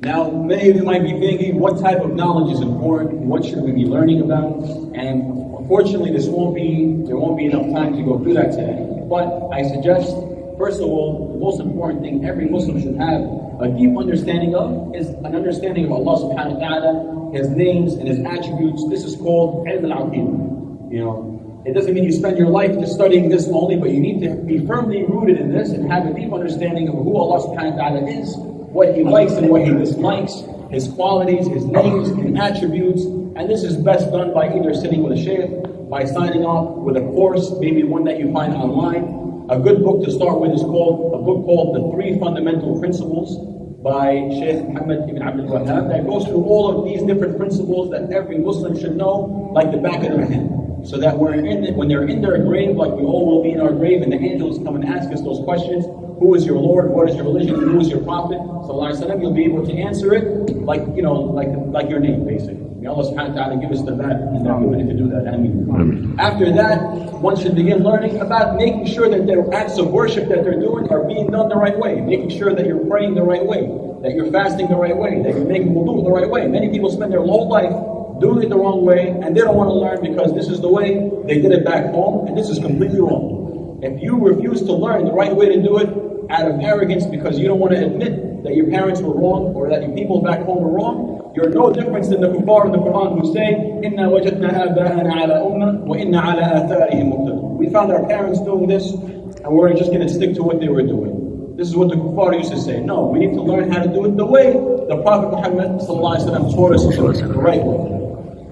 Now, many of you might be thinking, what type of knowledge is important? What should we be learning about? And unfortunately, there won't be enough time to go through that today. But I suggest, first of all, the most important thing every Muslim should have a deep understanding of is an understanding of Allah subhanahu wa ta'ala, His names and His attributes. This is called ilm al-aqeedah. You know, it doesn't mean you spend your life just studying this only, but you need to be firmly rooted in this and have a deep understanding of who Allah subhanahu wa ta'ala is, what He likes and what He dislikes, His qualities, His names and attributes. And this is best done by either sitting with a shaykh, by signing off with a course, maybe one that you find online. A good book to start with is a book called The Three Fundamental Principles by Shaykh Muhammad ibn Abdul Wahhab, that goes through all of these different principles that every Muslim should know like the back of their hand. So that when they're in their grave, like we all will be in our grave, and the angels come and ask us those questions, who is your Lord, what is your religion, and who is your Prophet, you'll be able to answer it like your name, basically. May Allah subhanahu wa ta'ala give us the ability to do that. Ameen. After that, one should begin learning about making sure that their acts of worship that they're doing are being done the right way, making sure that you're praying the right way, that you're fasting the right way, that you're making wudu the right way. Many people spend their whole life doing it the wrong way, and they don't want to learn because this is the way they did it back home, and this is completely wrong. If you refuse to learn the right way to do it out of arrogance because you don't want to admit that your parents were wrong or that your people back home were wrong, you're no different than the kuffar in the Quran who say, "Inna wajadna aba'ana ala ummah wa inna ala atharihim muqtadun." We found our parents doing this, and we're just going to stick to what they were doing. This is what the kuffar used to say. No, we need to learn how to do it the way the Prophet Muhammad taught us the right way.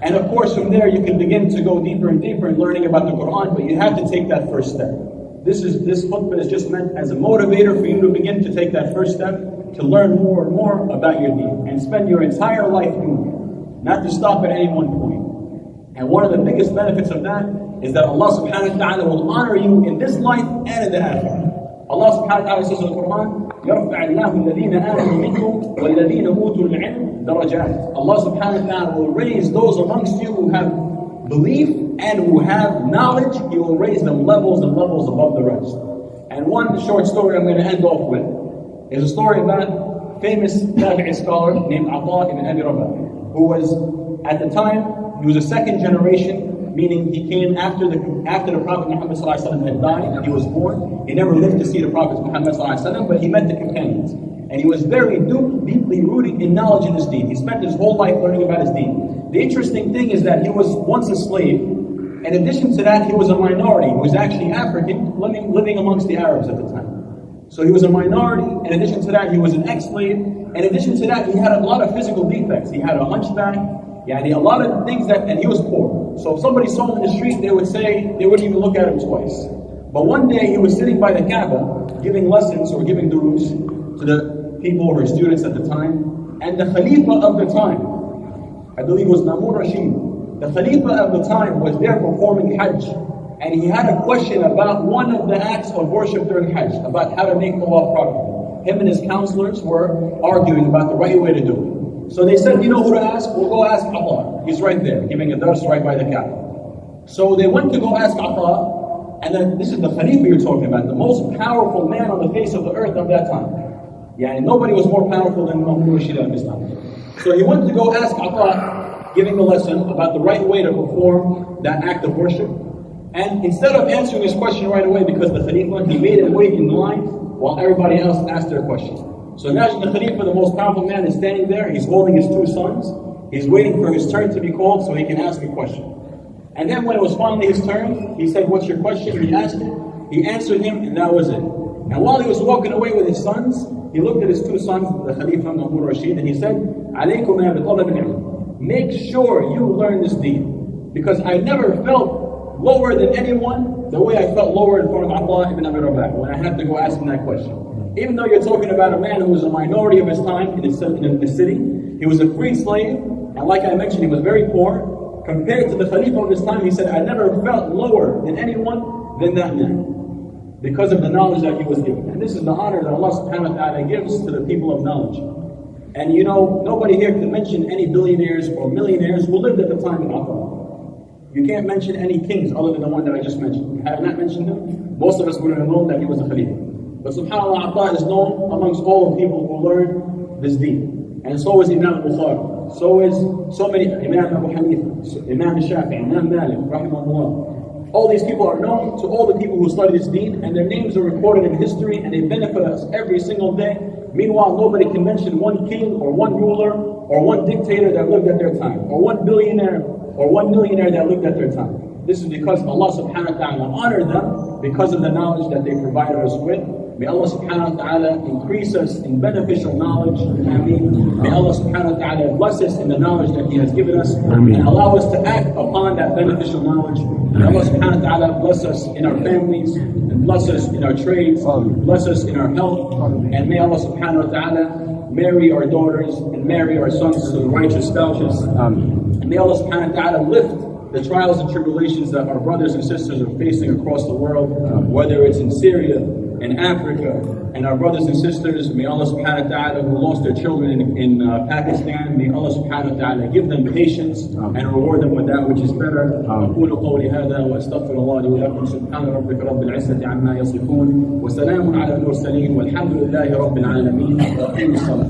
And of course, from there you can begin to go deeper and deeper in learning about the Quran, but you have to take that first step. This khutbah is just meant as a motivator for you to begin to take that first step, to learn more and more about your deen, and spend your entire life doing it, not to stop at any one point. And one of the biggest benefits of that is that Allah subhanahu wa ta'ala will honor you in this life and in the akhirah. Allah subhanahu wa ta'ala says in the Quran, يَرْفَعِ اللَّهُ الَّذِينَ آمَنُوا مِنْكُمْ وَالَّذِينَ أُوتُوا الْعِلْمَ دَرَجَاتٍ. Allah subhanahu wa ta'ala will raise those amongst you who have belief and who have knowledge. He will raise them levels and levels above the rest. And one short story I'm going to end off with is a story about a famous Tabi'i scholar named Atā ibn Abi Rabah, who was, at the time, he was a second generation, meaning he came after the Prophet Muhammad had died. He was born. He never lived to see the Prophet Muhammad, but he met the companions. And he was very deeply rooted in knowledge in his deen. He spent his whole life learning about his deen. The interesting thing is that he was once a slave. In addition to that, he was a minority. He was actually African, living amongst the Arabs at the time. So he was a minority. In addition to that, he was an ex-slave. In addition to that, he had a lot of physical defects. He had a hunchback, a lot of things and he was poor. So if somebody saw him in the street, they wouldn't even look at him twice. But one day he was sitting by the Kaaba, giving lessons or giving durus to the people or students at the time. And the Khalifa of the time, I believe it was Mamun Rashid, the Khalifa of the time was there performing Hajj. And he had a question about one of the acts of worship during Hajj, about how to make tawaf properly. Him and his counselors were arguing about the right way to do it. So they said, you know who to ask? We'll go ask Atā. He's right there, giving a dars right by the Kaaba. So they went to go ask Atā, and then this is the Khalifa you're talking about, the most powerful man on the face of the earth of that time. Nobody was more powerful than Mamun Rashid at this time. So he went to go ask Atā, giving the lesson about the right way to perform that act of worship. And instead of answering his question right away because the Khalifa, he made him wait in line while everybody else asked their question. So imagine the Khalifa, the most powerful man, is standing there. He's holding his two sons. He's waiting for his turn to be called so he can ask a question. And then when it was finally his turn, he said, "What's your question?" He asked it. He answered him, and that was it. And while he was walking away with his sons, he looked at his two sons, the Khalifa Mamun Rashid, and he said, "Alaykum ya bi talab al-ilm. Make sure you learn this deen, because I never felt lower than anyone the way I felt lower in front of Atā ibn Abi Rabah when I had to go ask him that question. Even though you're talking about a man who was a minority of his time in the city, he was a free slave, and like I mentioned, he was very poor. Compared to the Khalifa of his time, he said, I never felt lower than anyone than that man, because of the knowledge that he was given. And this is the honor that Allah subhanahu wa ta'ala gives to the people of knowledge. And nobody here can mention any billionaires or millionaires who lived at the time of Atā. You can't mention any kings other than the one that I just mentioned. Had I not mentioned him, most of us would have known that he was a Khalifa. But subhanAllah, Ata is known amongst all the people who learn this deen. And so is Imam Bukhari. So is so many, Imam Abu Hanifa, Imam Shafi'i, Imam Malik, rahimahullah. All these people are known to all the people who study this deen, and their names are recorded in history, and they benefit us every single day. Meanwhile, nobody can mention one king or one ruler or one dictator that lived at their time, or one billionaire or one millionaire that lived at their time. This is because Allah subhanahu wa ta'ala honored them because of the knowledge that they provided us with. May Allah subhanahu wa ta'ala increase us in beneficial knowledge. Ameen. May Allah subhanahu wa ta'ala bless us in the knowledge that He has given us, and allow us to act upon that beneficial knowledge. May Allah subhanahu wa ta'ala bless us in our families, and bless us in our trades, bless us in our health, and may Allah subhanahu wa ta'ala marry our daughters and marry our sons to the righteous spouses. And may Allah subhanahu wa ta'ala lift the trials and tribulations that our brothers and sisters are facing across the world, whether it's in Syria, in Africa, and our brothers and sisters, may Allah subhanahu wa ta'ala who lost their children in Pakistan, may Allah subhanahu wa ta'ala give them patience and reward them with that which is better. أقول قولي هذا وأستغفر الله لي ولكم. سبحان ربك رب العزة عما يصفون وسلام على المرسلين والحمد لله رب العالمين. وأقيموا الصلاة.